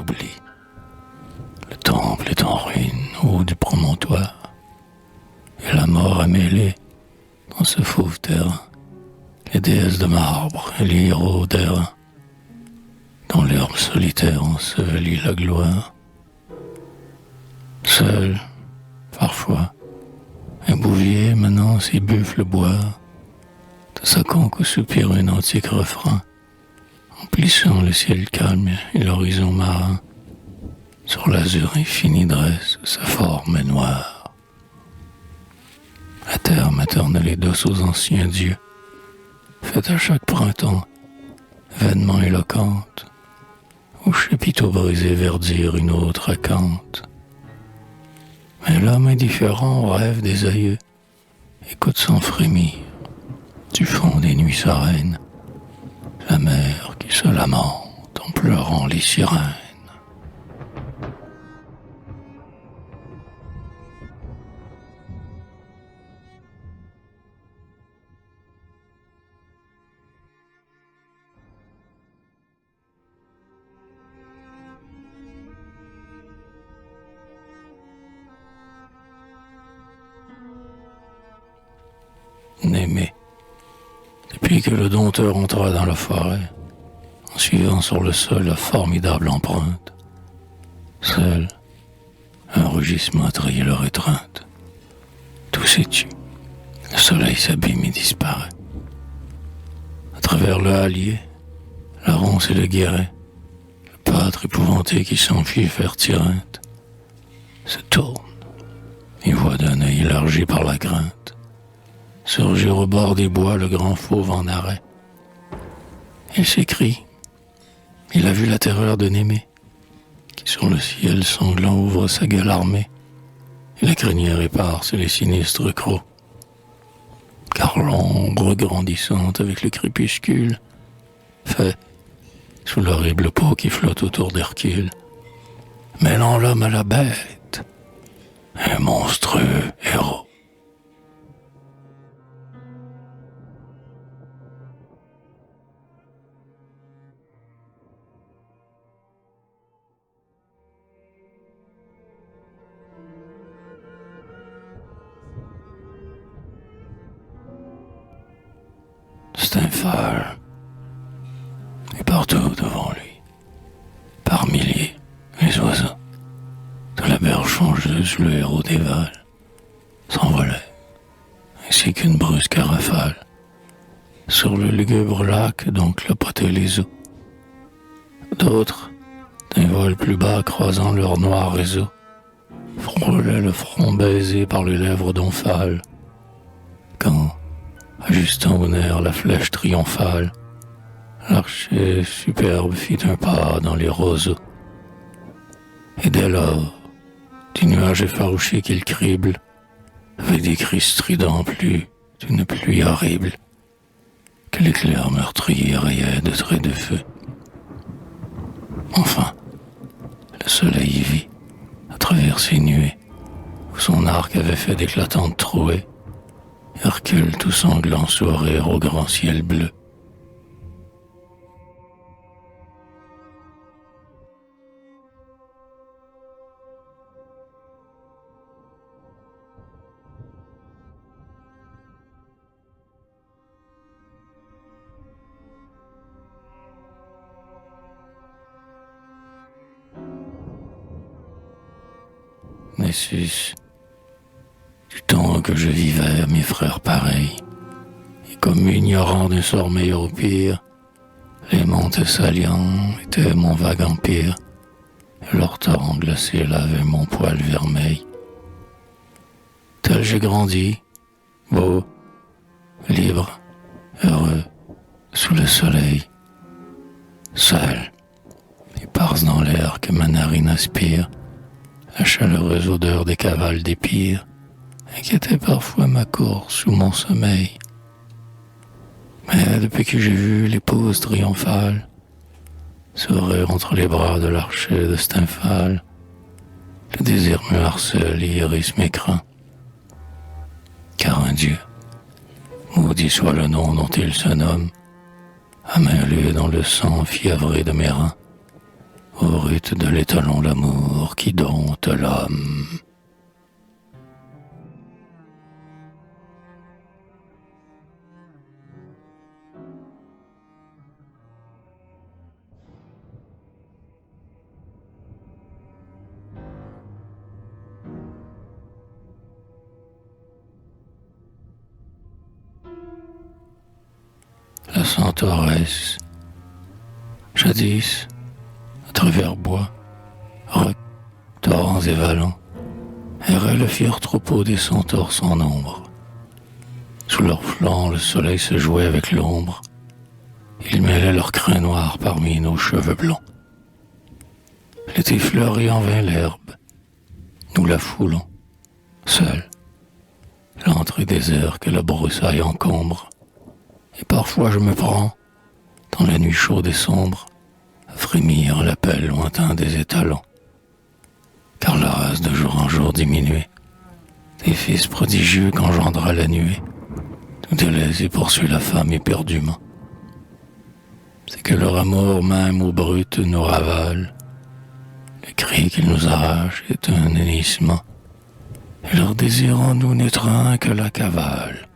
l'oubli. Le temple est en ruine au haut du promontoire, et la mort a mêlé dans ce fauve terrain les déesses de marbre et les héros d'airain. Dans l'herbe solitaire ensevelit la gloire. Seul, parfois, un bouvier menant ses buffles boire, de sa conque soupire un antique refrain, emplissant le ciel calme et l'horizon marin. Sur l'azur infini dresse sa forme noire. La terre maternelle est douce aux anciens dieux, faite à chaque printemps, vainement éloquente, au chapiteau brisé verdir une autre acanthe. Mais l'homme indifférent au rêve des aïeux écoute sans frémir, du fond des nuits sereines, la mer qui se lamente en pleurant les sirènes. Némée, depuis que le dompteur entra dans la forêt, en suivant sur le sol la formidable empreinte, seul, un rugissement trahit leur étreinte. Tout s'étue, le soleil s'abîme et disparaît. À travers le hallier, la ronce et le guéret, le pâtre épouvanté qui s'enfuit faire Tirinthe, se tourne et voit d'un œil élargi par la crainte surgir au bord des bois le grand fauve en arrêt. Il s'écrie. Il a vu la terreur de Némée, qui sur le ciel sanglant ouvre sa gueule armée, et la crinière éparse les sinistres crocs. Car l'ombre grandissante avec le crépuscule fait, sous l'horrible peau qui flotte autour d'Hercule, mêlant l'homme à la bête, un monstrueux héros. Steinfall est partout devant lui, par milliers, les oiseaux, de la berge changeuse, le héros des vals, s'envolait, ainsi qu'une brusque rafale, sur le lugubre lac dont clopotaient les eaux. D'autres, d'un vol plus bas croisant leur noir réseau, frôlaient le front baisé par les lèvres d'omphale, quand, ajustant au nerf la flèche triomphale, l'archer superbe fit un pas dans les roseaux. Et dès lors, du nuage effarouché qu'il crible, avec des cris stridents plus d'une pluie horrible, que l'éclair meurtrier rayait de traits de feu. Enfin, le soleil y vit, à travers ses nuées, où son arc avait fait d'éclatantes trouées, Hercule tout sanglant sourire au grand ciel bleu. Nessus, du temps que je vivais à mes frères pareils, et comme ignorant d'un sort meilleur ou pire, les monts Thessaliens étaient mon vague empire, et leur torrent glacé lavait mon poil vermeil. Tel j'ai grandi, beau, libre, heureux, sous le soleil, seul, éparse dans l'air que ma narine aspire, la chaleureuse odeur des cavales d'épire inquiétait parfois ma course ou mon sommeil. Mais depuis que j'ai vu l'épouse triomphale sourire entre les bras de l'archer de Steinfall, le désir me harcèle et hérisse mes crins. Car un dieu, maudit soit le nom dont il se nomme, a main lue dans le sang fiévré de mes reins, au rite de l'étalon l'amour qui dompte l'homme. La Centauresse, jadis, à travers bois, rocs, torrents et vallons, errait le fier troupeau des centaures sans nombre. Sous leurs flancs, le soleil se jouait avec l'ombre. Ils mêlaient leurs crins noirs parmi nos cheveux blonds. L'été fleuri en vint l'herbe. Nous la foulons, seuls. L'entrée désert que la broussaille encombre. Et parfois je me prends, dans la nuit chaude et sombre, à frémir à l'appel lointain des étalons. Car la race de jour en jour diminuée, des fils prodigieux qu'engendra la nuée, tout délaisse et poursuit la femme éperdument. C'est que leur amour même ou brut nous ravale, le cri qu'ils nous arrachent est un hennissement, et leur désir en nous n'étreint que la cavale.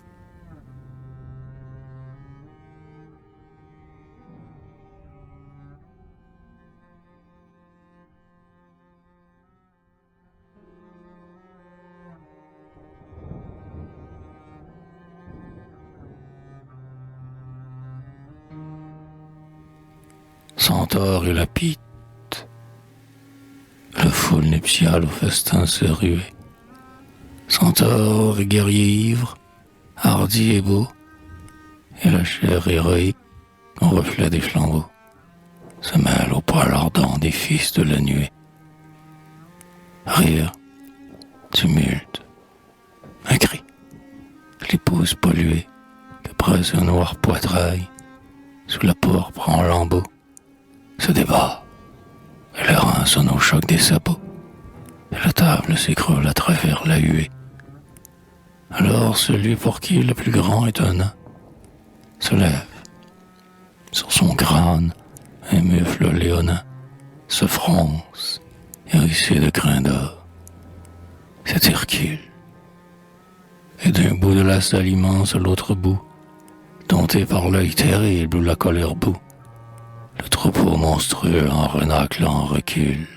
Centaure et la pite, le foule nuptial au festin se ruait. Centaure et guerrier ivre, hardi et beau, et la chair héroïque, au reflet des flambeaux, se mêle au poil ardent des fils de la nuée. Rire, tumulte, un cri, l'épouse polluée, que presse un noir poitrail, sous la porpre en lambeaux, se débat, et le rein sonne au choc des sabots, et la table s'écroule à travers la huée. Alors celui pour qui le plus grand est un nain se lève, sur son crâne un mufle léonin se fronce, hérissé de grains d'or. C'est Hercule, et d'un bout de la salle immense à l'autre bout, dompté par l'œil terrible où la colère bout, le troupeau monstrueux en renâclant recule.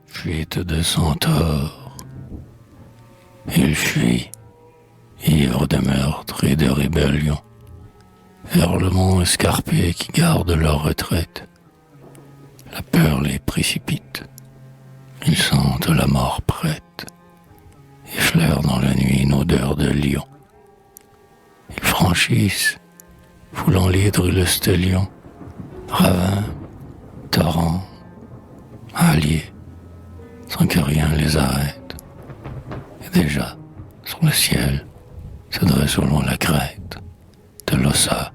Fuite de centaure. Il fuit, ivre de meurtre et de rébellion, vers le mont escarpé qui garde leur retraite. La peur les précipite, ils sentent la mort prête, et flairent dans la nuit une odeur de lion. Ils franchissent, foulant l'hydre et le stélion, ravin, torrent, hallier, sans que rien les arrête. Déjà, sur le ciel, se dresse au loin la crête de l'Ossa,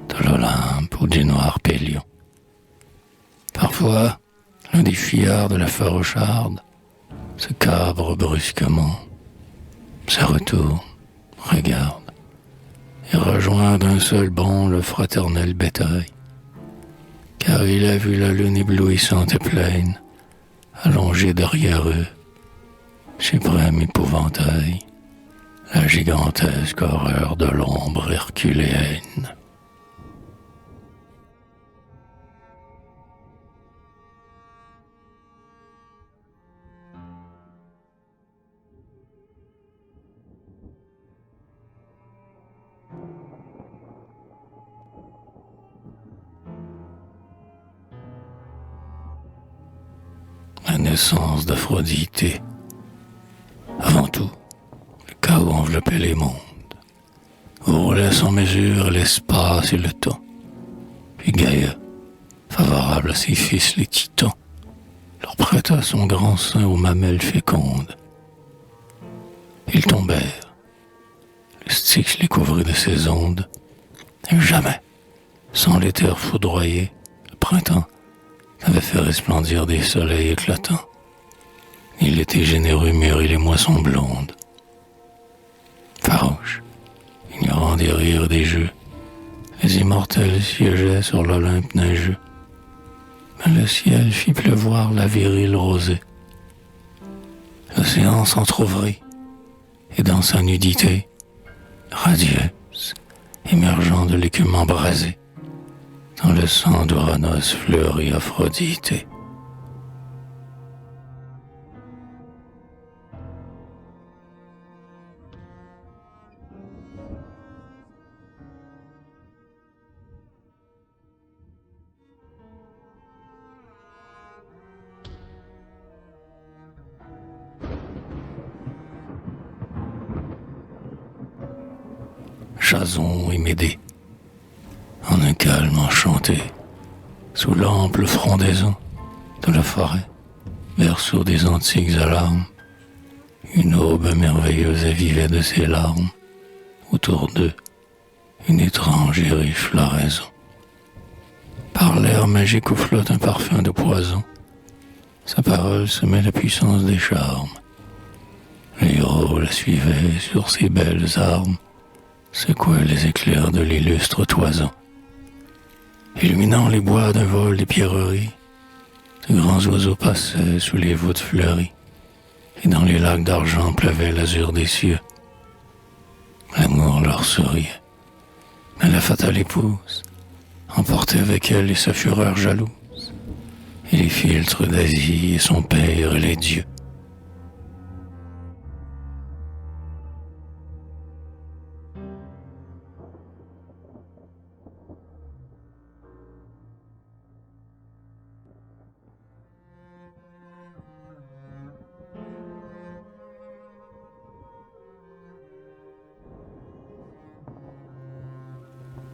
de l'Olympe ou du noir Pélion. Parfois, l'un des fuyards de la Ferrocharde se cabre brusquement, se retourne, regarde, et rejoint d'un seul bond le fraternel bétail, car il a vu la lune éblouissante et pleine, allongée derrière eux, suprême épouvantail, la gigantesque horreur de l'ombre herculéenne. La naissance d'Aphroditê. Avant tout, le chaos enveloppait les mondes, roulait sans mesure l'espace et le temps. Puis Gaïa, favorable à ses fils les titans, leur prêta son grand sein aux mamelles fécondes. Ils tombèrent, Styx les couvrit de ses ondes. Et jamais, sans l'éther foudroyé, le printemps n'avait fait resplendir des soleils éclatants. Ni l'été généreux mûrit les moissons blondes. Farouche, ignorant des rires des jeux, les immortels siégeaient sur l'Olympe neigeux. Mais le ciel fit pleuvoir la virile rosée. L'océan s'entr'ouvrit, et dans sa nudité, radieuse, émergeant de l'écume embrasée, dans le sang d'Ouranos fleurit Aphrodite. Jason et Médée, en un calme enchanté, sous l'ample frondaison de la forêt, berceau des antiques alarmes, une aube merveilleuse avivait de ses larmes, autour d'eux, une étrange et riche floraison. Par l'air magique où flotte un parfum de poison, sa parole semait la puissance des charmes. Le héros la suivait sur ses belles armes, secouait les éclairs de l'illustre toison. Illuminant les bois d'un vol des pierreries, de grands oiseaux passaient sous les voûtes fleuries, et dans les lacs d'argent pleuvait l'azur des cieux. L'amour leur souriait, mais la fatale épouse emportait avec elle et sa fureur jalouse, et les philtres d'Asie et son père et les dieux.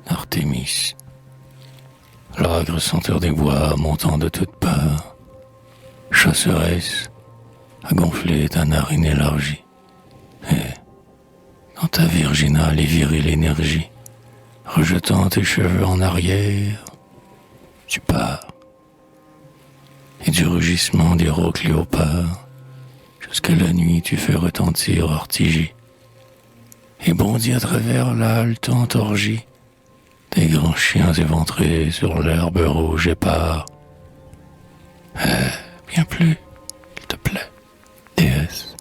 Artémis, l'âgre senteur des bois montant de toutes parts, chasseresse, à gonfler ta narine élargie, et, dans ta virginale et virile énergie, rejetant tes cheveux en arrière, tu pars, et du rugissement des rauques léopards, jusqu'à la nuit tu fais retentir Ortygie, et bondis à travers la haletante orgie, des grands chiens éventrés sur l'herbe rouge épars. Bien plus, s'il te plaît, déesse,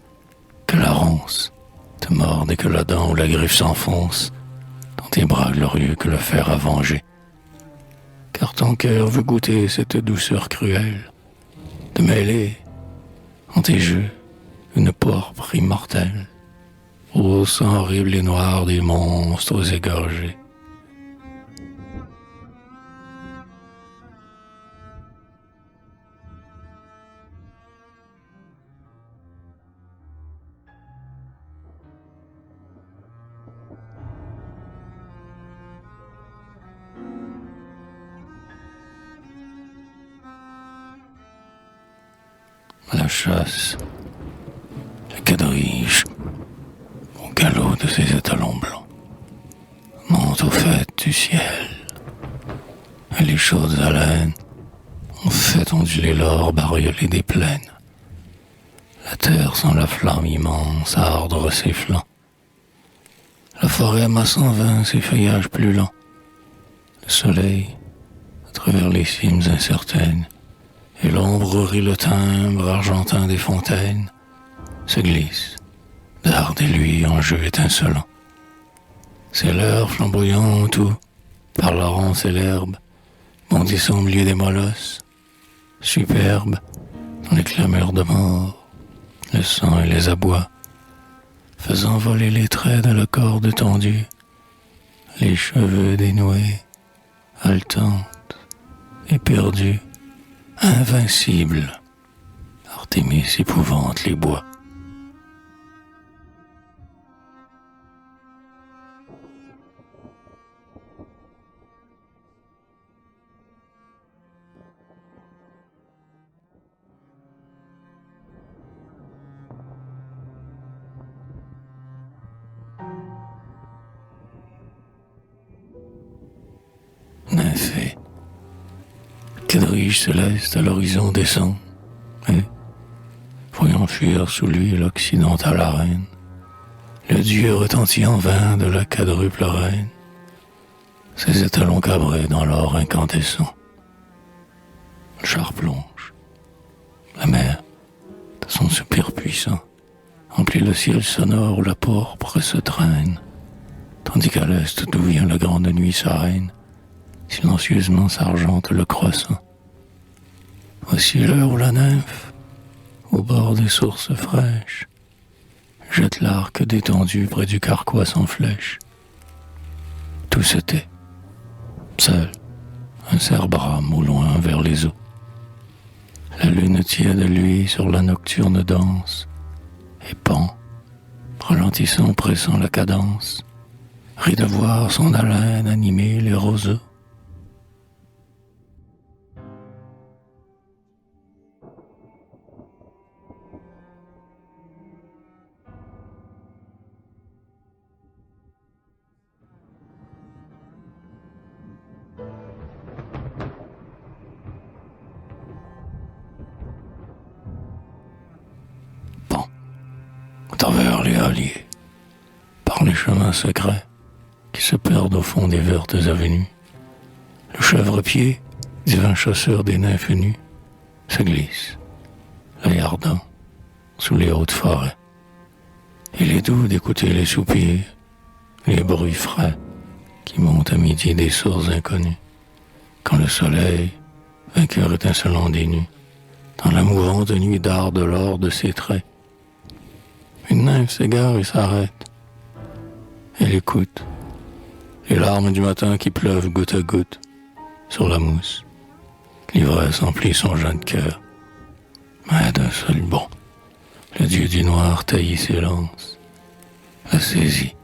que la ronce te morde et que la dent ou la griffe s'enfonce dans tes bras glorieux que le fer a vengé. Car ton cœur veut goûter cette douceur cruelle, de mêler en tes jeux une pourpre immortelle, au sang horrible et noir des monstres égorgés. La chasse, le quadrige, au galop de ses étalons blancs, monte au fait du ciel, et les chaudes haleines ont fait onduler l'or bariolé des plaines. La terre sent la flamme immense ardre ses flancs. La forêt masse en vain ses feuillages plus lents. Le soleil, à travers les cimes incertaines, et l'ombre rit le timbre argentin des fontaines, se glisse, darde et lui en jeu étincelant. C'est l'heure flamboyante où, par la ronce et l'herbe, bondissant au milieu des molosses, superbe, dans les clameurs de mort, le sang et les abois, faisant voler les traits de la corde tendue, les cheveux dénoués, haletante, éperdue, invincible, Artémis épouvante les bois. quadrige céleste à l'horizon descend, et, voyant fuir sous lui l'occidentale arène, le dieu retentit en vain de la quadruple reine, ses étalons cabrés dans l'or incandescent. Le char plonge, la mer, de son soupir puissant, emplit le ciel sonore où la pourpre se traîne, tandis qu'à l'est d'où vient la grande nuit sereine, silencieusement s'argente le croissant. Voici l'heure où la nymphe, au bord des sources fraîches, jette l'arc détendu près du carquois sans flèche. Tout se tait. Seul, un cerf brame au loin vers les eaux. La lune tiède luit sur la nocturne danse, et pend, ralentissant, pressant la cadence, rit de voir son haleine animer les roseaux. À travers les halliers, par les chemins secrets qui se perdent au fond des vertes avenues, le chèvre-pied, divin chasseur des nymphes nues, se glisse, l'œil ardent, sous les hautes forêts. Il est doux d'écouter les soupirs, les bruits frais qui montent à midi des sources inconnues, quand le soleil, vainqueur étincelant des nues, dans la mouvante nuit darde l'or de ses traits. Une nymphe s'égare et s'arrête. Elle écoute les larmes du matin qui pleuvent goutte à goutte sur la mousse. L'ivresse emplit son jeune cœur. Mais d'un seul bond, le dieu du noir taillit ses lances, la saisit,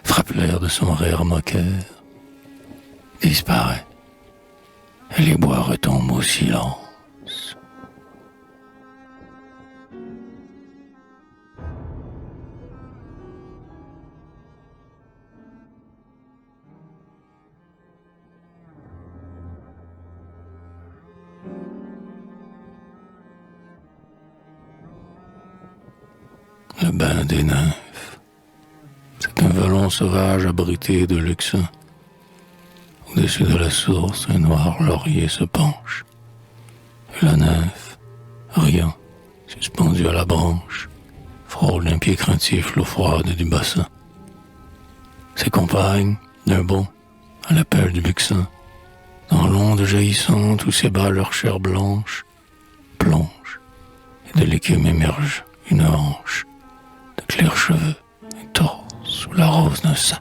frappe l'air de son rire moqueur, disparaît, et les bois retombent au silence. Le bain des nymphes, c'est un vallon sauvage abrité de luxin. Au-dessus de la source, un noir laurier se penche. Et la nymphe, riant, suspendue à la branche, frôle d'un pied craintif l'eau froide du bassin. Ses compagnes, d'un bond, à l'appel du buxin, dans l'onde jaillissante où s'ébat leur chair blanche, plonge, et de l'écume émerge une hanche, de clairs cheveux, un torse sous la rose d'un sein.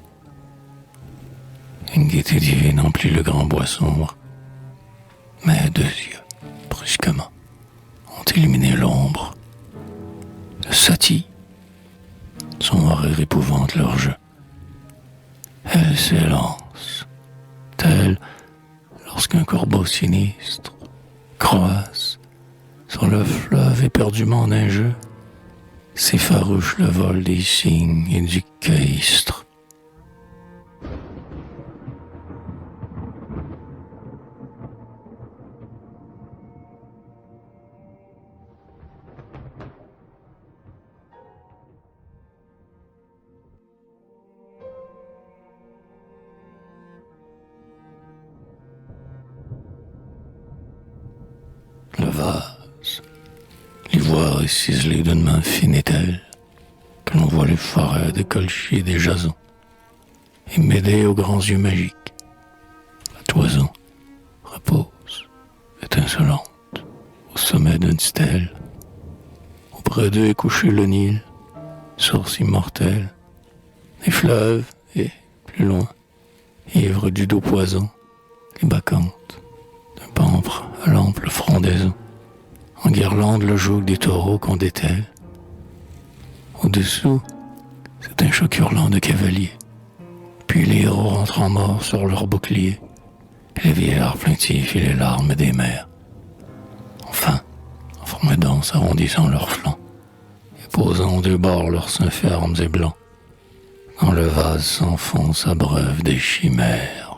Une gaieté divine emplit le grand bois sombre, mais deux yeux, brusquement, ont illuminé l'ombre. Le satie, son rire épouvante leur jeu. Elle s'élance, tel lorsqu'un corbeau sinistre croise sur le fleuve éperdument neigeux, s'effarouche le vol des cygnes et du caïstre. Le vase, l'ivoire est ciselé d'une main fine et telle que l'on voit les forêts décolchées des jasons et mêlées aux grands yeux magiques. La toison repose, étincelante, au sommet d'une stèle. Auprès d'eux est couché le Nil, source immortelle, les fleuves et, plus loin, ivres du doux poison, les bacchantes d'un pampre à l'ample frondaison, en guirlande le joug des taureaux qu'on dételle. Au-dessous, c'est un choc hurlant de cavaliers, puis les héros rentrant morts sur leurs boucliers, les vieillards plaintifs et les larmes des mères. Enfin, en forme dense arrondissant leurs flancs, et posant deux bords leurs seins fermes et blancs, dans le vase s'enfonce abreuve des chimères.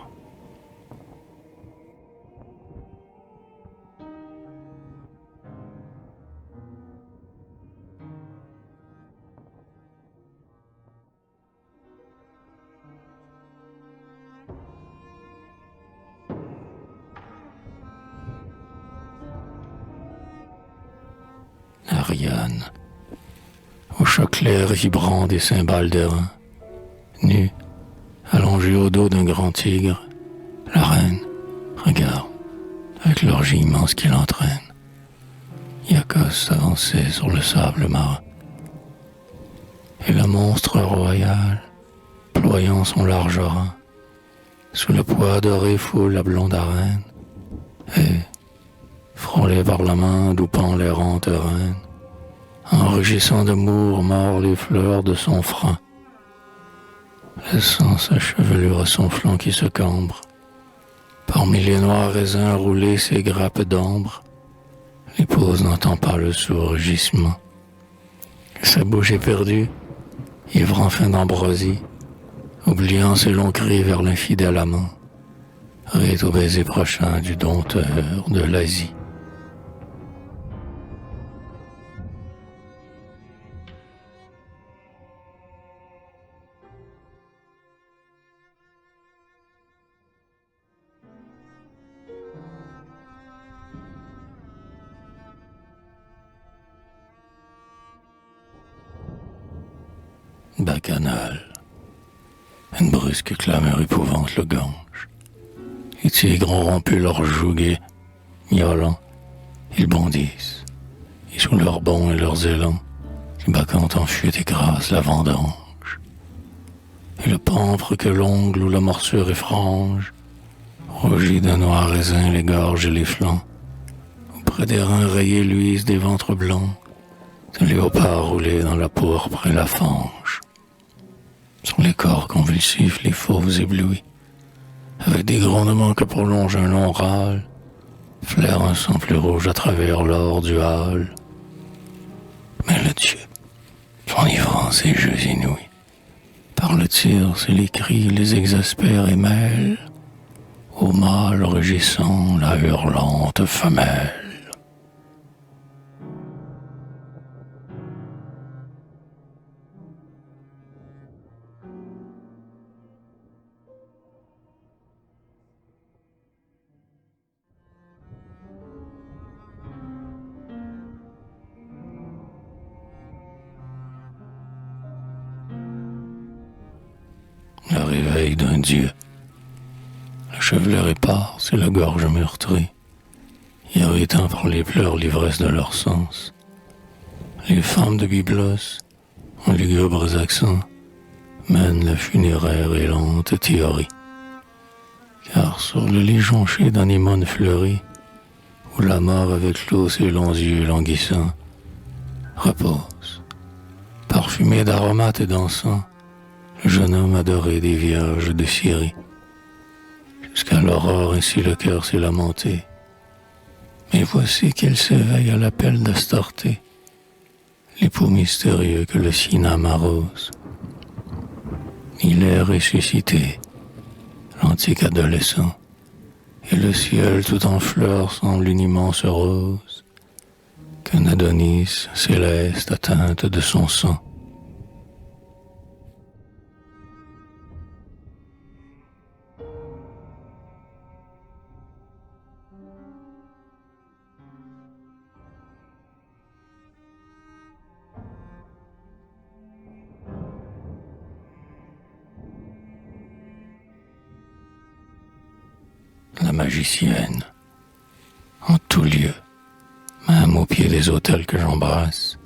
Ariane, au choc clair et vibrant des cymbales d'airain, nue, allongée au dos d'un grand tigre, la reine regarde, avec l'orgie immense qui l'entraîne. Iacos s'avançait sur le sable marin. Et le monstre royal, ployant son large rein, sous le poids doré foule la blonde arène, et, frôlé par la main d'oupant l'errante reine, en rugissant d'amour mord les fleurs de son frein, laissant sa chevelure à son flanc qui se cambre. Parmi les noirs raisins roulés ses grappes d'ambre, l'épouse n'entend pas le sourd rugissement. Sa bouche éperdue, ivre enfin d'ambroisie, oubliant ses longs cris vers l'infidèle amant, rite au baiser prochain du dompteur de l'Asie. Bacchanal. Une brusque clameur épouvante le gange. Les tigres ont rompu leur joug gai, miaulant, ils bondissent, et sous leurs bonds et leurs élans, les bacchantes en fuite écrasent la vendange. Et le pampre que l'ongle ou la morsure effrange, rougit d'un noir raisin les gorges et les flancs, auprès des reins rayés luisent des ventres blancs, de léopards roulés dans la pourpre et la fange. Sur les corps convulsifs, les fauves éblouis, avec des grondements que prolonge un long râle, flaire un sang plus rouge à travers l'or du hall. Mais le Dieu, enivrant ses jeux inouïs, par le tir, c'est les cris, les exaspèrent et mêlent, au mâle rugissant la hurlante femelle. Le réveil d'un dieu. La chevelure épars, c'est la gorge meurtrie, irritant par les pleurs l'ivresse de leur sens. Les femmes de Byblos, en lugubres accents, mènent la funéraire et lente théorie. Car sur le lit jonché d'anémones fleuries, où la mort avec l'eau ses longs yeux languissants repose, parfumé d'aromates et d'encens, le jeune homme adoré des vierges de Syrie. Jusqu'à l'aurore ainsi le cœur s'est lamenté. Mais voici qu'il s'éveille à l'appel d'Astarté, l'époux mystérieux que le Sinam arrose. Il est ressuscité, l'antique adolescent, et le ciel tout en fleurs semble une immense rose, qu'un Adonis céleste atteinte de son sang. La magicienne, en tout lieu, même au pied des autels que j'embrasse,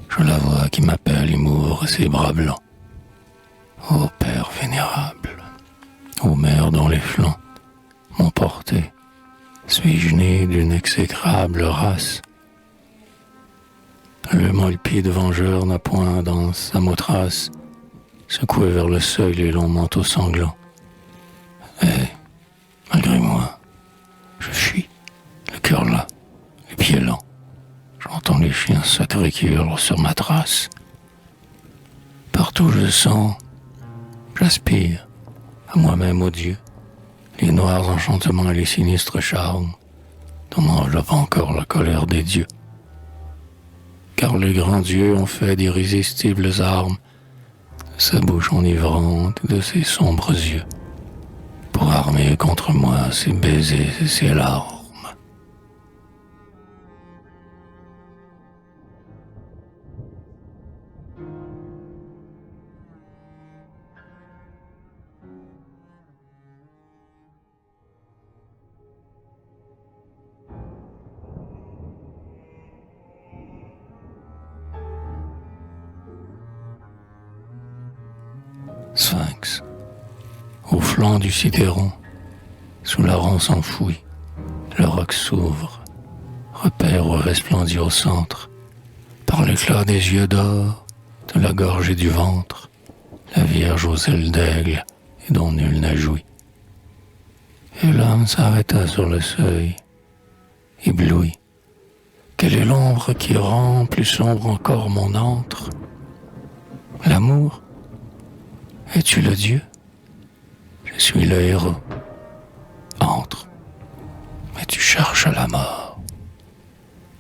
je la vois qui m'appelle et m'ouvre ses bras blancs. Ô Père vénérable, ô Mère dont les flancs m'ont porté, suis-je né d'une exécrable race? Le molpide vengeur n'a point dans sa mautrace secoué vers le seuil les longs manteaux sanglants. Et malgré moi, je fuis, le cœur là, les pieds lents. J'entends les chiens sacrés qui hurlent sur ma trace. Partout je sens, j'aspire à moi-même, ô Dieu, les noirs enchantements et les sinistres charmes dont m'enveloppe encore la colère des dieux. Car les grands dieux ont fait d'irrésistibles armes de sa bouche enivrante et de ses sombres yeux, pour armer contre moi ses baisers et ses larmes. Au flanc du sidéron, sous la ronce enfouie, le roc s'ouvre, repère resplendit au centre, par l'éclat des yeux d'or, de la gorge et du ventre, la Vierge aux ailes d'aigle et dont nul n'a joui. Et l'homme s'arrêta sur le seuil, ébloui. Quelle est l'ombre qui rend plus sombre encore mon antre? L'amour? Es-tu le Dieu? Je suis le héros. Entre. Mais tu cherches la mort.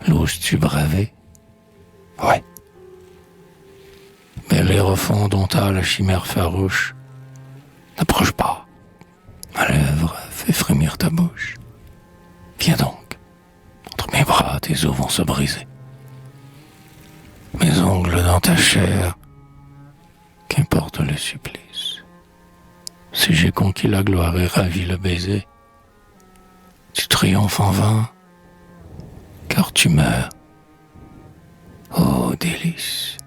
L'oses-tu braver? Ouais. Mais l'air au fond dont t'as la chimère farouche, n'approche pas. Ma lèvre fait frémir ta bouche. Viens donc. Entre mes bras, tes os vont se briser. Mes ongles dans ta chair, qu'importe le supplice. Si j'ai conquis la gloire et ravi le baiser, tu triomphes en vain, car tu meurs. Oh, délice!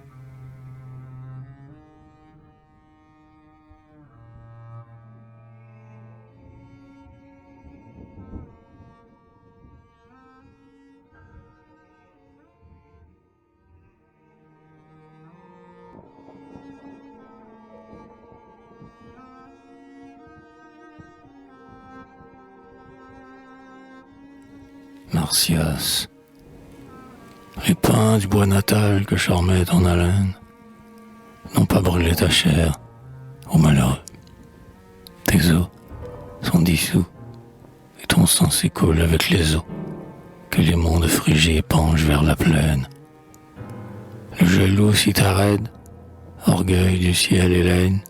Marsyas, les pins du bois natal que charmait ton haleine n'ont pas brûlé ta chair, ô malheureux. Tes os sont dissous et ton sang s'écoule avec les eaux que les mondes frigés penchent vers la plaine. Le jaloux Citharède, orgueil du ciel hélène,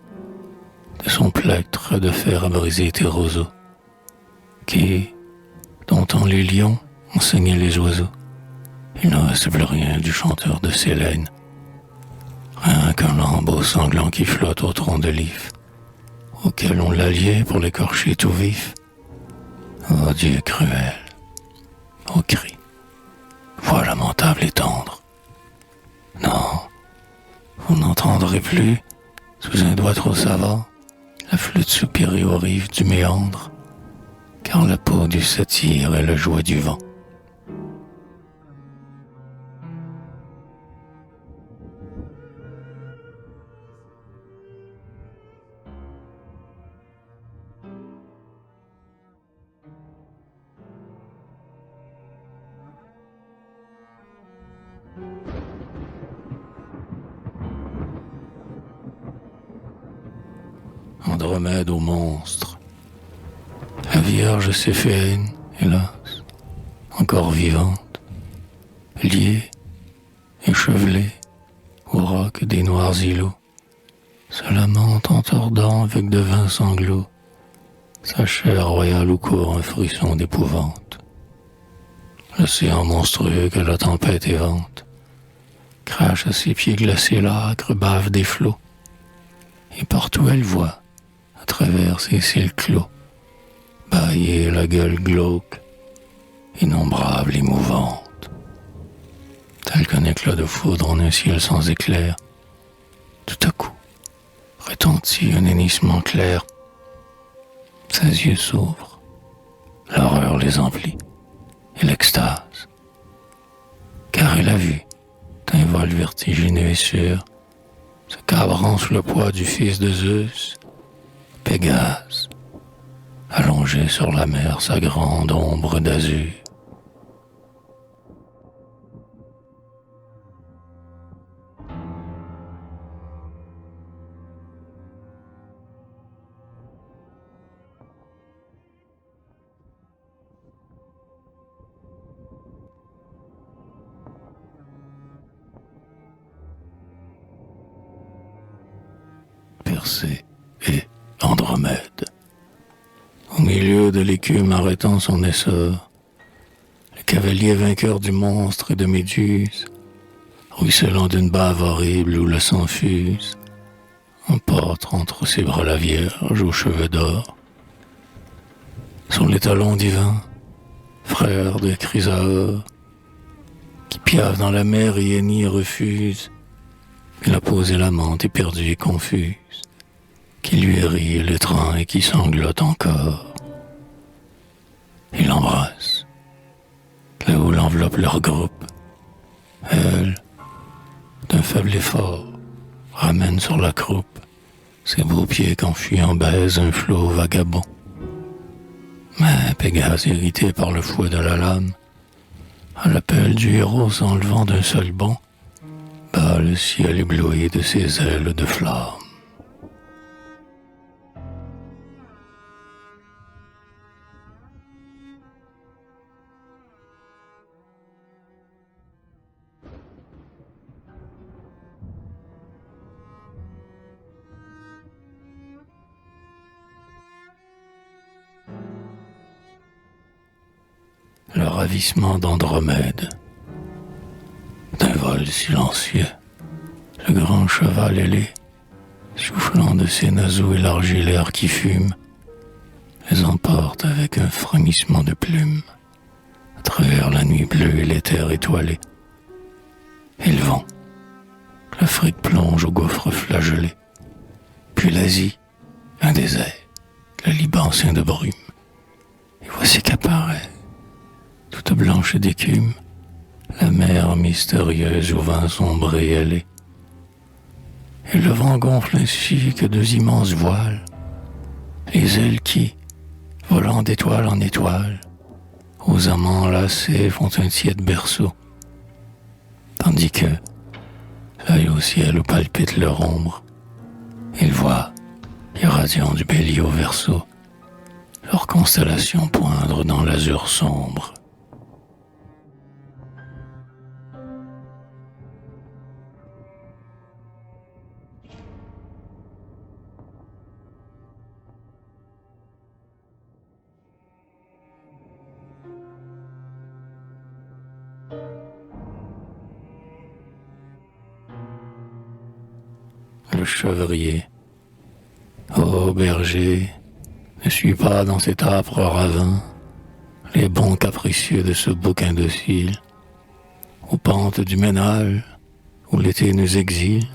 de son plectre de fer a brisé tes roseaux, qui, dont les lions enseignaient les oiseaux. Il ne reste plus rien du chanteur de Célène, rien qu'un lambeau sanglant qui flotte au tronc de l'if, auquel on l'alliait pour l'écorcher tout vif. Oh Dieu cruel, ô cri, voix lamentable et tendre. Non, vous n'entendrez plus, sous un doigt trop savant, la flûte soupirer aux rives du méandre, car la peau du satyre est le jouet du vent. Andromède au monstre. La Vierge s'est fait haine, hélas, encore vivante, liée, échevelée, au roc des noirs îlots, se lamente en tordant avec de vains sanglots, sa chair royale où court un frisson d'épouvante. L'océan monstrueux que la tempête évente, crache à ses pieds glacés l'âcre bave des flots, et partout elle voit, à travers ses cils clos, bâiller la gueule glauque, innombrable et mouvante. Tel qu'un éclat de foudre en un ciel sans éclair, tout à coup, retentit un hennissement clair. Ses yeux s'ouvrent, l'horreur les emplit, et l'extase. Car elle a vu, d'un vol vertigineux et sûr, se cabrant sous le poids du fils de Zeus, Pégase, allongé sur la mer sa grande ombre d'azur. Persée et Andromède. Au milieu de l'écume arrêtant son essor, le cavalier vainqueur du monstre et de Méduse, ruisselant d'une bave horrible où le sang fuse, emporte entre ses bras la Vierge aux cheveux d'or. Sur les talons divins, frère de Chrysaor, qui piave dans la mer et hennit et refuse, mais la pose est l'amante éperdue et confuse, qui lui rit l'étreint et qui sanglote encore. Il l'embrasse, là où l'enveloppe leur groupe. Elle, d'un faible effort, ramène sur la croupe ses beaux pieds qu'enfuyant baise un flot vagabond. Mais Pégase, irrité par le fouet de la lame, à l'appel du héros s'enlevant d'un seul bond, bat le ciel ébloui de ses ailes de flamme. Le ravissement d'Andromède. D'un vol silencieux, le grand cheval ailé, soufflant de ses naseaux élargis l'air qui fume, les emporte avec un frémissement de plumes, à travers la nuit bleue et l'éther étoilé. Ils vont, l'Afrique plonge au gouffre flagellé, puis l'Asie, un désert, le Liban ceint de brume, et voici qu'apparaît, toute blanche d'écume, la mer mystérieuse au vent sombre et ailé. Et le vent gonfle ainsi que deux immenses voiles, les ailes qui, volant d'étoile en étoile, aux amants enlacés font un tiède berceau, tandis que, l'œil au ciel où palpite leur ombre, ils voient, irradiant du bélier au verseau, leur constellation poindre dans l'azur sombre. Le chevrier. Ô berger, ne suis pas dans cet âpre ravin les bons capricieux de ce bouquin docile, aux pentes du ménage, où l'été nous exile,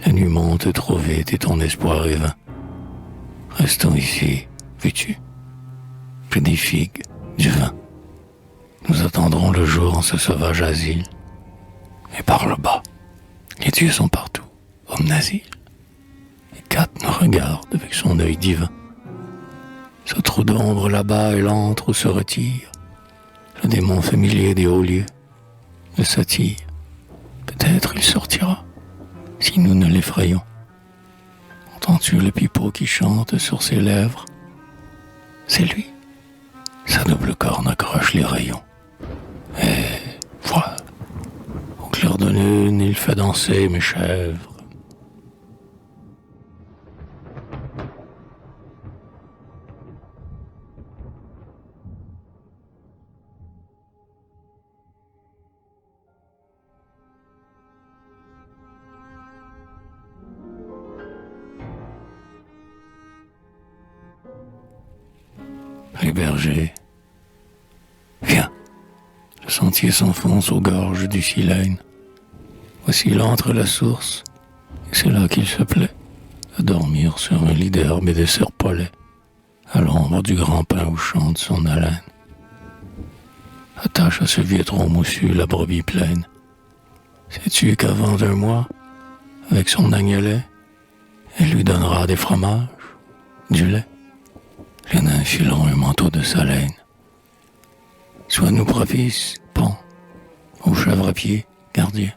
la nuit monte trop vite et ton espoir est vain. Restons ici, veux-tu, près des figues, du vin. Nous attendrons le jour en ce sauvage asile. Et par le bas, les dieux sont partout, hommes asile. Et Kat nous regarde avec son œil divin. Ce trou d'ombre là-bas, elle entre ou se retire. Le démon familier des hauts lieux, le satyre. Peut-être il sortira, si nous ne l'effrayons. Entends-tu le pipeau qui chante sur ses lèvres? C'est lui. Sa double corne accroche les rayons. Et voilà, au clair de lune, il fait danser mes chèvres. Les bergers. Viens, le sentier s'enfonce aux gorges du Silène. Voici l'antre et la source, et c'est là qu'il se plaît à dormir sur un lit d'herbe et de serpolets, à l'ombre du grand pin où chante son haleine. Attache à ce vieux tronc moussu la brebis pleine. Sais-tu qu'avant 1 mois, avec son agnelet, elle lui donnera des fromages, du lait? Les nains fileront un manteau de salaine. Sois-nous propice, pont, aux chèvres à pied, gardien,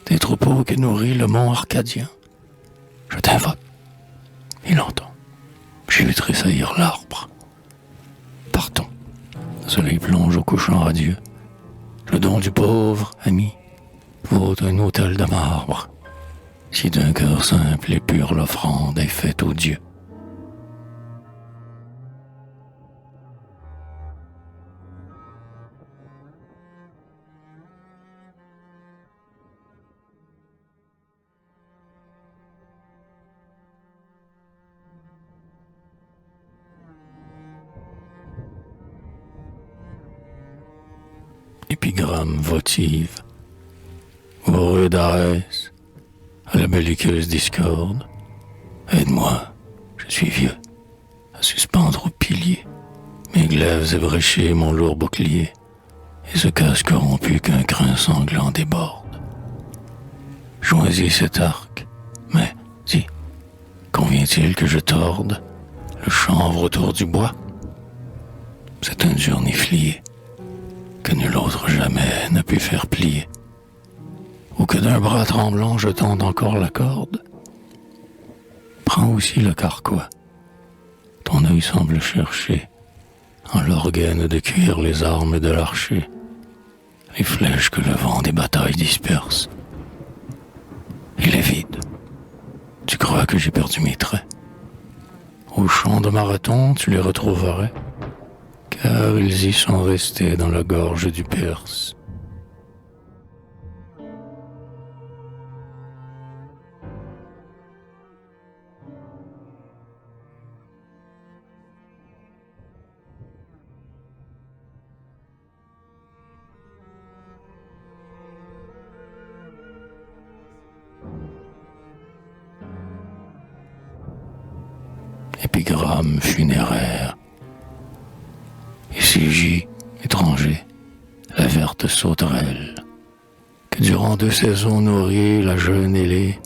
des troupeaux que nourrit le mont arcadien. Je t'invoque. Il entend. J'ai vu tressaillir l'arbre. Partons. Le soleil plonge au couchant radieux. Le don du pauvre, ami, vaut un autel de marbre. Si d'un cœur simple et pur l'offrande est faite aux dieux. Épigramme votive, heureux d'Arès, à la belliqueuse discorde, aide-moi, Je suis vieux, à suspendre au pilier, mes glaives ébréchés, mon lourd bouclier, et ce casque rompu qu'un crin sanglant déborde. Choisis cet arc, mais, dis, convient-il que je torde le chanvre autour du bois? C'est un dur niflier que nul autre jamais n'a pu faire plier, ou que d'un bras tremblant je tende encore la corde. Prends aussi le carquois, ton œil semble chercher en l'organe de cuire les armes de l'archer, les flèches que le vent des batailles disperse. Il est vide. Tu crois que j'ai perdu mes traits? Au champ de marathon, tu les retrouverais, car ils y sont restés dans la gorge du Perse. Épigramme funéraire. Ici gît, étranger, la verte sauterelle, que durant 2 saisons nourrit la jeune ailée,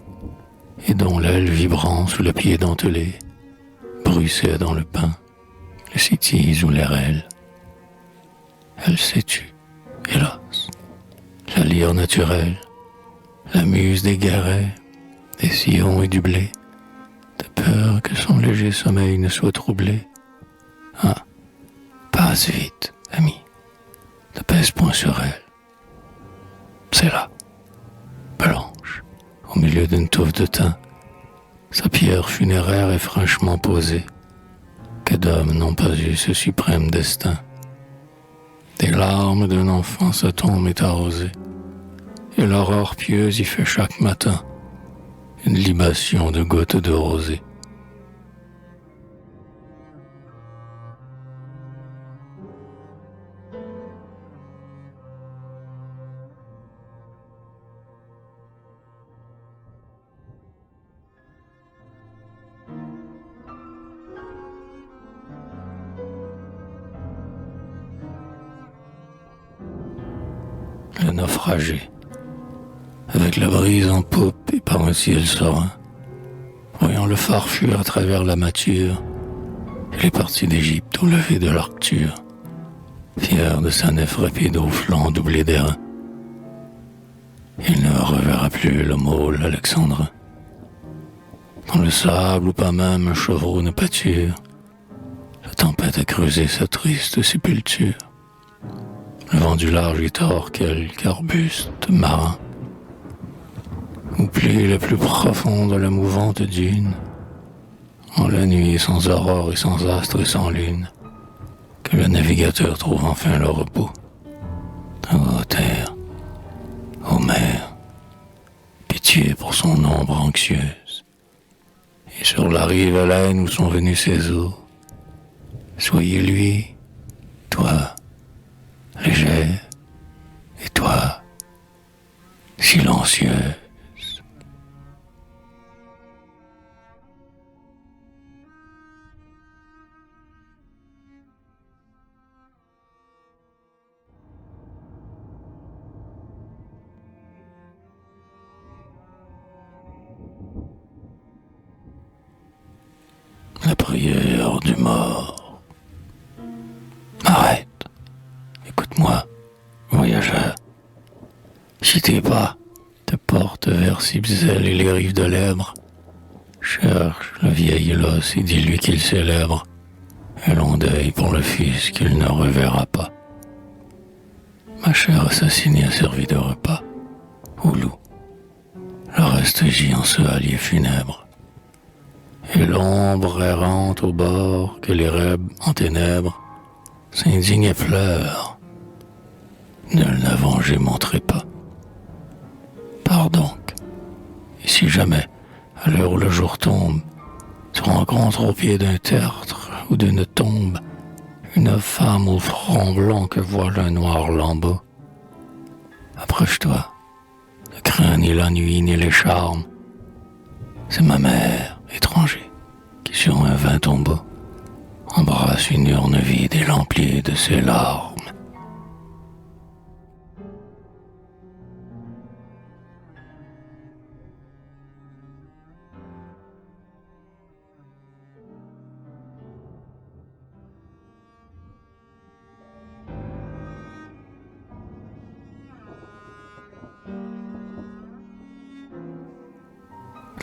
et dont l'aile vibrant sous le pied dentelé bruissait dans le pain, le citise ou l'érel. Elle s'est tue, hélas, la lyre naturelle, la muse des guérets, des sillons et du blé, de peur que son léger sommeil ne soit troublé. Ah, passe vite, ami, ne pèse point sur elle. C'est là, blanche, au milieu d'une touffe de thym, sa pierre funéraire est franchement posée. Que d'hommes n'ont pas eu ce suprême destin. Des larmes d'un enfant sa tombe est arrosée, et l'aurore pieuse y fait chaque matin une libation de gouttes de rosée. Le naufragé, avec la brise en poupe et par un ciel serein, voyant le phare fuir à travers la mâture, il est parti d'Égypte au lever de l'Arcture, fier de sa nef rapide aux flancs doublés d'airain. Il ne reverra plus le môle alexandrin. Dans le sable ou pas même un chevreau ne pâture, la tempête a creusé sa triste sépulture. Le vent du large y tord quelque arbuste marin, ou plie le plus profond de la mouvante dune, en la nuit sans aurore et sans astre et sans lune, que le navigateur trouve enfin le repos. Ô terre, ô mer, pitié pour son ombre anxieuse, et sur la rive haleine où sont venus ses eaux, soyez lui, toi, légère, et toi, silencieuse. La prière du mort. Arrête, écoute-moi, voyageur. Si tes pas te portent vers Sibsel et les rives de l'Èbre, cherche le vieil Élos et dis-lui qu'il célèbre un long deuil pour le fils qu'il ne reverra pas. Ma chère assassinée a servi de repas au loup. Le reste gît en ce hallier funèbre. Et l'ombre errante au bord que les rêves en ténèbres s'indigne et pleure. Nul n'a vengé mon trépas. Pars donc, et si jamais, à l'heure où le jour tombe, tu rencontres au pied d'un tertre ou d'une tombe une femme au front blanc que voile un noir lambeau, approche-toi, ne crains ni l'ennui ni les charmes. C'est ma mère, étranger, qui sur un vain tombeau, embrasse une urne vide et l'emplit de ses larmes.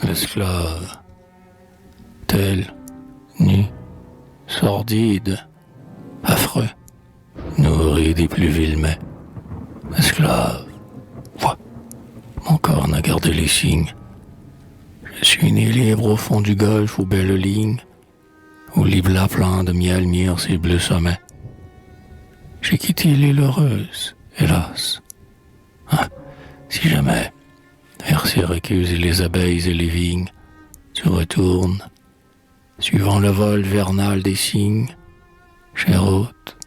L'esclave, tel, nu, sordide, affreux, nourri des plus vils mets. Esclave, vois, mon corps n'a gardé les signes. Je suis né libre au fond du golfe aux belles lignes, où l'ibla plein de miel mire ses bleus sommets. J'ai quitté l'île heureuse, hélas. Ah, si jamais, vers Syracuse et les abeilles et les vignes, tu retournes, suivant le vol vernal des cygnes, cher hôte,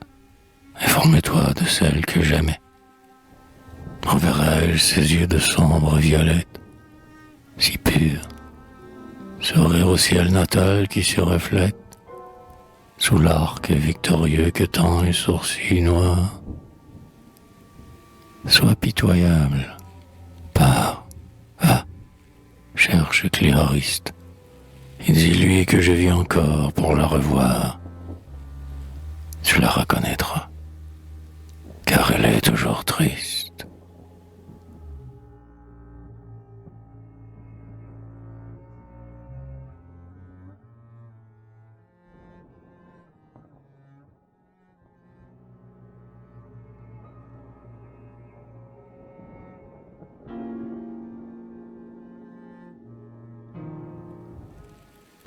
informe-toi de celle que j'aimais. Reverrai-je ses yeux de sombre violette, si purs, sourire au ciel natal qui se reflète, sous l'arc victorieux que tend un sourcil noir. Sois pitoyable, pars, va, cherche Cléoriste, et dis-lui que je vis encore pour la revoir. Tu la reconnaîtras, car elle est toujours triste.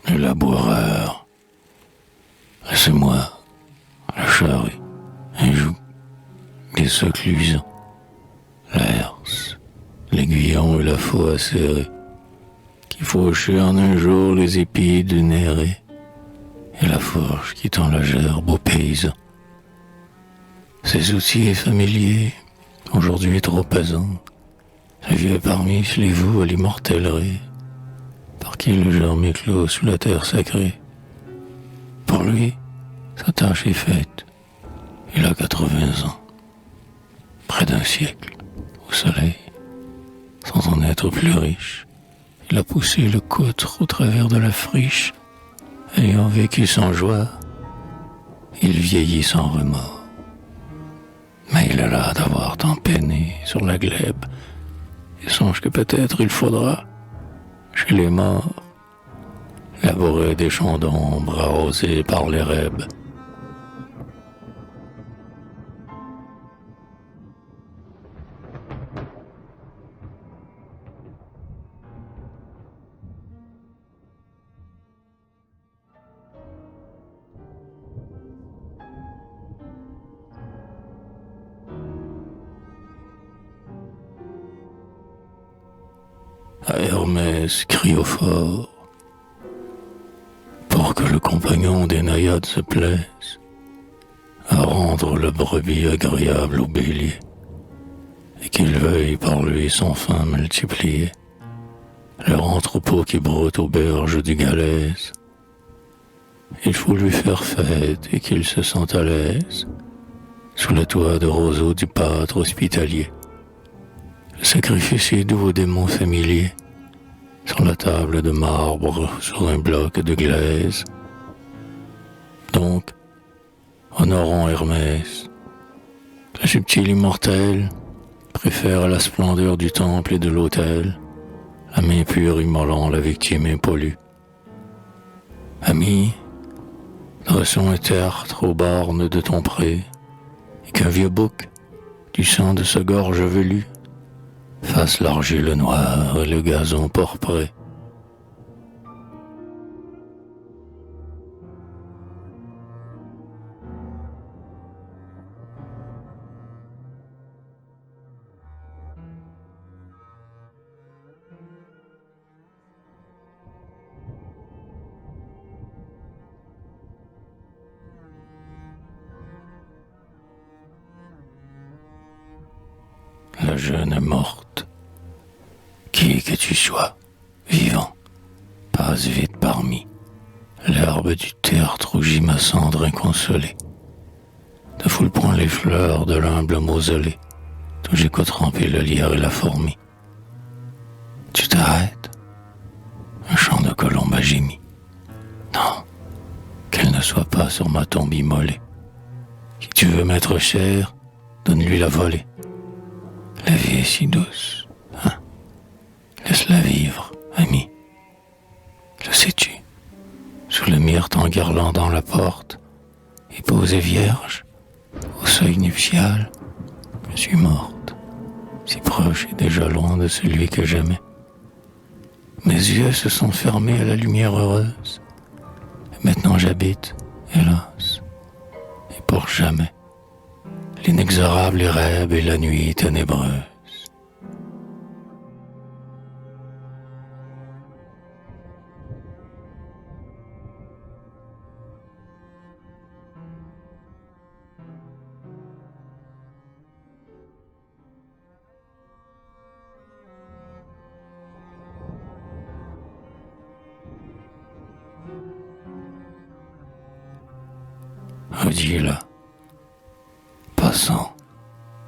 Le laboureur, laissez-moi la charrue, un joug, les seclusions, l'herse, l'aiguillon et la faux acérée, qui fauchait en un jour les épis du néré, et la fourche qui tend la gerbe aux paysans. Ces outils familiers, aujourd'hui trop pesants, le vieux parmi les vous à l'immortellerie, par qui le germe éclot sous la terre sacrée. Pour lui, sa tâche est faite. Il a 80 ans, près d'un siècle, au soleil, sans en être plus riche. Il a poussé le coutre au travers de la friche, ayant vécu sans joie, il vieillit sans remords. Mais il a l'air d'avoir tant peiné sur la glèbe, et songe que peut-être il faudra, chez les morts, labourer des champs d'ombre arrosés par les rêves. À Hermès crie au fort, pour que le compagnon des naïades se plaise à rendre la brebis agréable au bélier, et qu'il veuille par lui sans fin multiplier leur entrepôt qui broute aux berges du Galèse. Il faut lui faire fête et qu'il se sente à l'aise sous le toit de roseaux du pâtre hospitalier. Le sacrifice est doux aux démons familiers, sur la table de marbre, sur un bloc de glaise. Donc, honorons Hermès. Le subtil immortel préfère à la splendeur du temple et de l'autel la main pure immolant la victime impollue. Ami, dressons un tertre aux bornes de ton pré, et qu'un vieux bouc, du sang de sa gorge velue, fasse l'argile noire et le gazon pourpré. La jeune est morte. Qui que tu sois, vivant, passe vite parmi l'herbe du tertre où gît ma cendre inconsolée, de foule point les fleurs de l'humble mausolée, d'où j'écoute tremper le lierre et la fourmi. Tu t'arrêtes? Un chant de colombe a gémi. Non, qu'elle ne soit pas sur ma tombe immolée. Si tu veux m'être cher, donne-lui la volée. La vie est si douce, hein? Laisse-la vivre, ami. Le sais-tu? Sous le myrte enguirlandant la porte, et posée vierge, au seuil nuptial, je suis morte, si proche et déjà loin de celui que j'aimais. Mes yeux se sont fermés à la lumière heureuse, et maintenant j'habite, hélas, et pour jamais, l'inexorable érèbe et la nuit ténébreuse. Ardila, passant,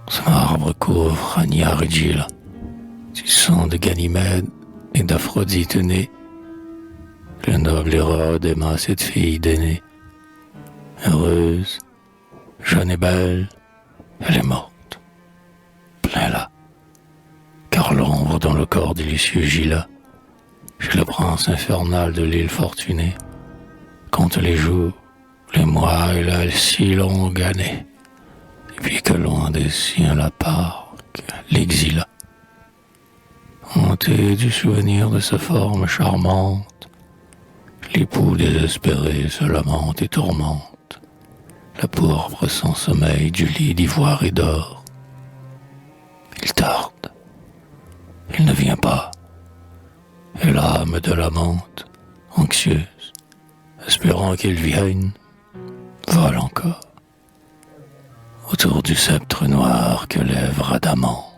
son arbre couvre Ania Ardila, du sang de Ganymède et d'Aphrodite née. Le noble Hérode aima cette fille d'aînée. Heureuse, jeune et belle, elle est morte, plein là, car l'ombre dans le corps du Lucieux Gila, chez le prince infernal de l'île fortunée, compte les jours, les mois et la si longue année, et puis que loin des siens la parque l'exila. Hanté du souvenir de sa forme charmante, l'époux désespéré se lamente et tourmente, la pourpre sans sommeil du lit d'ivoire et d'or. Il tarde, il ne vient pas, et l'âme de l'amante, anxieuse, espérant qu'il vienne, vole encore, autour du sceptre noir que lève Adamante.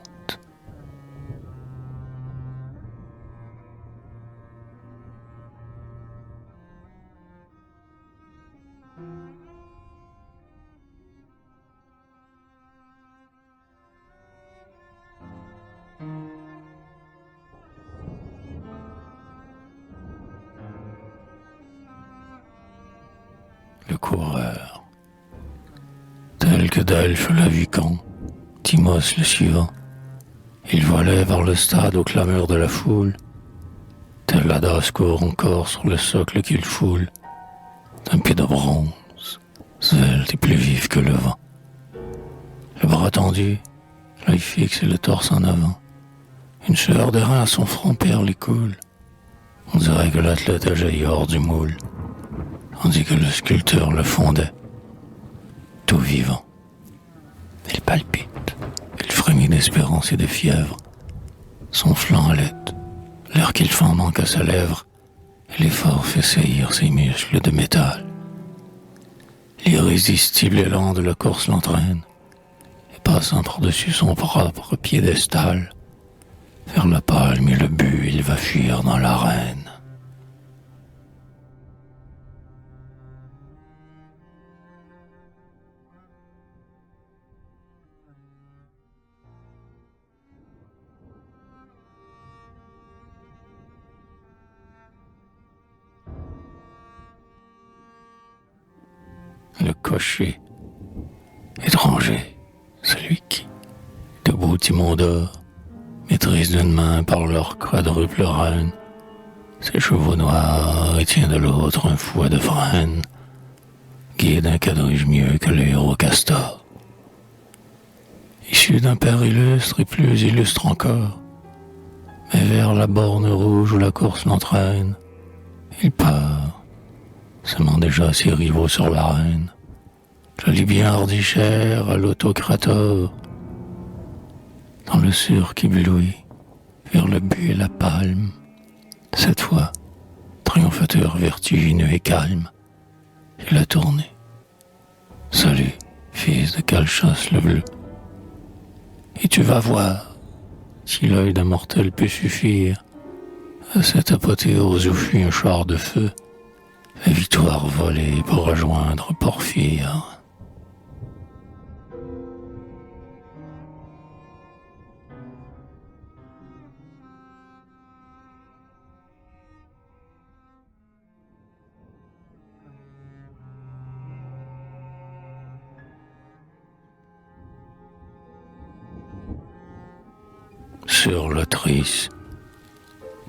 Le coureur, tel que Delphes l'a vu quand, Timos le suivant, il volait vers le stade aux clameurs de la foule, tel l'Adas court encore sur le socle qu'il foule, d'un pied de bronze, svelte et plus vif que le vent. Le bras tendu, l'œil fixe et le torse en avant, une sueur de rein à son front perle et coule. On dirait que l'athlète a jailli hors du moule, tandis que le sculpteur le fondait, tout vivant. Il palpite, il frémit d'espérance et de fièvre, son flanc halète, l'air qu'il fend manque à sa lèvre, et l'effort fait saillir ses muscles de métal. L'irrésistible élan de la course l'entraîne, et passant par-dessus son propre piédestal, vers la palme et le but, il va fuir dans l'arène. Le cocher, étranger, celui qui, debout timon d'or, maîtrise d'une main par leur quadruple reine ses chevaux noirs et tient de l'autre un fouet de frêne, guide un quadrige mieux que le héros castor. Issu d'un père illustre et plus illustre encore, mais vers la borne rouge où la course l'entraîne, il part, semant déjà ses rivaux sur l'arène. Le Libyen Ardichère à l'autocrator, dans le sur qui éblouit, vers le but et la palme, cette fois, triomphateur vertigineux et calme, il a tourné. Salut, fils de Calchas le bleu. Et tu vas voir, si l'œil d'un mortel peut suffire à cette apothéose où fuit un char de feu, la victoire volée pour rejoindre Porphyre. Sur l'Otris,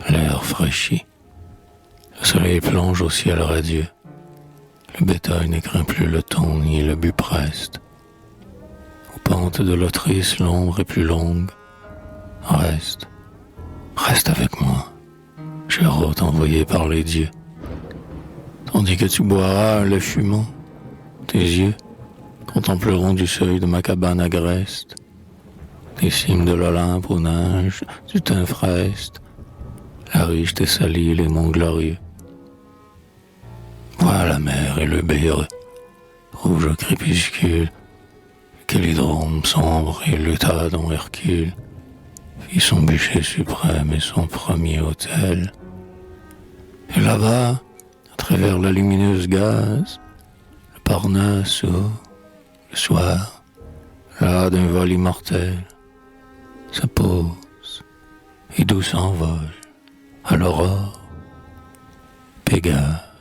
l'air fraîchit. Le soleil plonge au ciel radieux. Le bétail ne craint plus le thon ni le bupreste. Aux pentes de l'Otris, l'ombre est plus longue. Reste, reste avec moi, cher hôte envoyé par les dieux. Tandis que tu boiras un lait fumant, tes yeux contempleront du seuil de ma cabane agreste les cimes de l'Olympe aux neiges du Tynfreste, la riche Thessalie, les monts glorieux. Vois la mer et le Béret, rouge au crépuscule, le Calydrome sombre et l'État dont Hercule fit son bûcher suprême et son premier autel. Et là-bas, à travers la lumineuse gaze, le Parnasse s'ouvre, le soir, là d'un vol immortel, se pose et d'où s'envole à l'aurore Pégase.